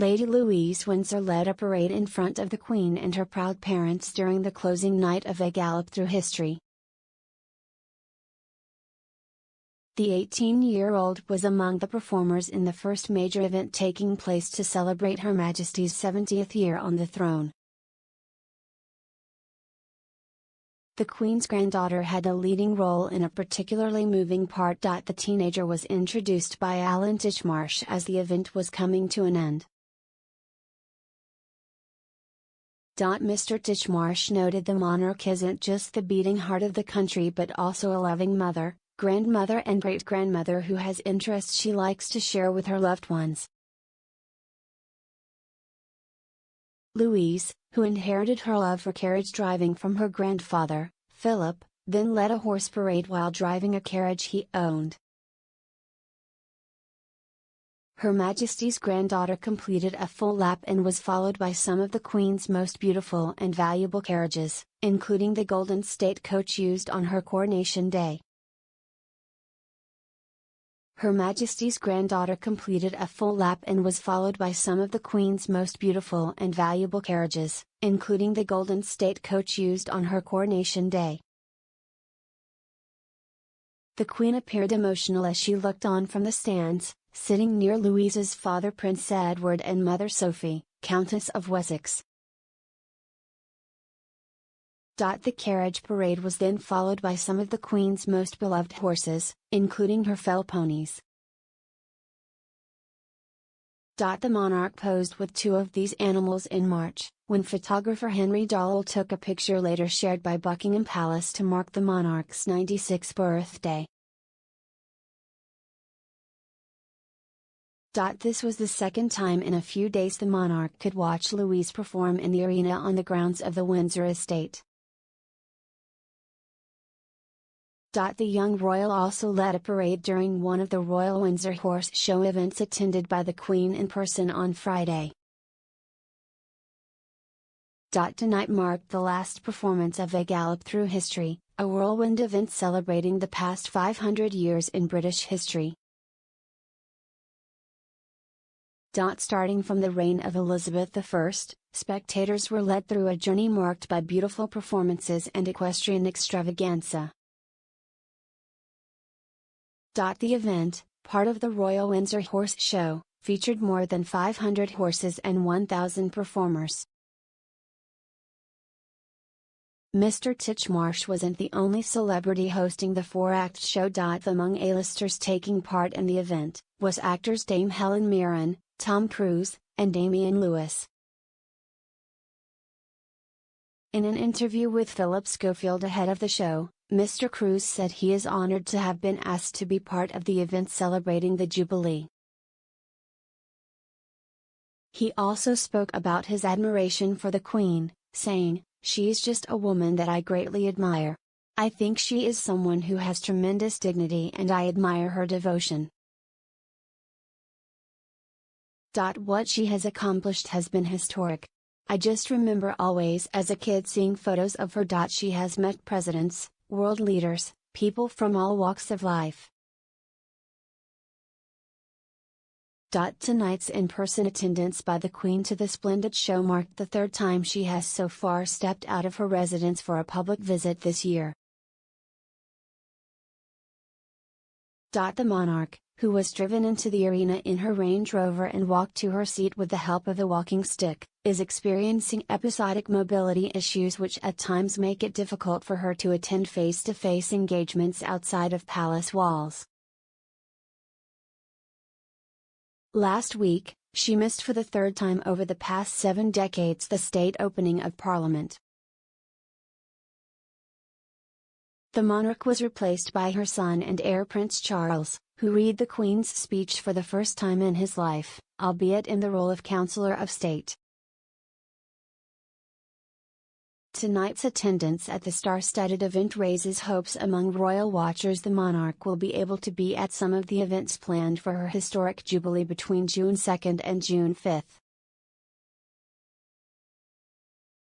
Lady Louise Windsor led a parade in front of the Queen and her proud parents during the closing night of A Gallop Through History. The 18-year-old was among the performers in the first major event taking place to celebrate Her Majesty's 70th year on the throne. The Queen's granddaughter had a leading role in a particularly moving part. The teenager was introduced by Alan Titchmarsh as the event was coming to an end. Mr. Titchmarsh noted the monarch isn't just the beating heart of the country but also a loving mother, grandmother and great-grandmother who has interests she likes to share with her loved ones. Louise, who inherited her love for carriage driving from her grandfather, Philip, then led a horse parade while driving a carriage he owned. Her Majesty's granddaughter completed a full lap and was followed by some of the Queen's most beautiful and valuable carriages, including the golden state coach used on her coronation day. Her Majesty's granddaughter completed a full lap and was followed by some of the Queen's most beautiful and valuable carriages, including the golden state coach used on her coronation day. The Queen appeared emotional as she looked on from the stands, sitting near Louise's father Prince Edward and mother Sophie, Countess of Wessex. The carriage parade was then followed by some of the Queen's most beloved horses, including her fel ponies. The monarch posed with two of these animals in March, when photographer Henry Dowell took a picture later shared by Buckingham Palace to mark the monarch's 96th birthday. This was the second time in a few days the monarch could watch Louise perform in the arena on the grounds of the Windsor estate. The young royal also led a parade during one of the Royal Windsor Horse Show events attended by the Queen in person on Friday. Tonight marked the last performance of A Gallop Through History, a whirlwind event celebrating the past 500 years in British history. Starting from the reign of Elizabeth I, spectators were led through a journey marked by beautiful performances and equestrian extravaganza. The event, part of the Royal Windsor Horse Show, featured more than 500 horses and 1,000 performers. Mr. Titchmarsh wasn't the only celebrity hosting the four-act show. Among A-listers taking part in the event, was actors Dame Helen Mirren, Tom Cruise, and Damian Lewis. In an interview with Philip Schofield ahead of the show, Mr. Cruise said he is honored to have been asked to be part of the event celebrating the Jubilee. He also spoke about his admiration for the Queen, saying, "She's just a woman that I greatly admire. I think she is someone who has tremendous dignity and I admire her devotion. What she has accomplished has been historic. I just remember always as a kid seeing photos of her. She has met presidents, world leaders, people from all walks of life." Tonight's in-person attendance by the Queen to the splendid show marked the third time she has so far stepped out of her residence for a public visit this year. The monarch, who was driven into the arena in her Range Rover and walked to her seat with the help of a walking stick, is experiencing episodic mobility issues which at times make it difficult for her to attend face-to-face engagements outside of palace walls. Last week, she missed for the third time over the past 7 decades the state opening of Parliament. The monarch was replaced by her son and heir Prince Charles, who read the Queen's speech for the first time in his life, albeit in the role of Counselor of State. Tonight's attendance at the star-studded event raises hopes among royal watchers the monarch will be able to be at some of the events planned for her historic jubilee between June 2 and June 5.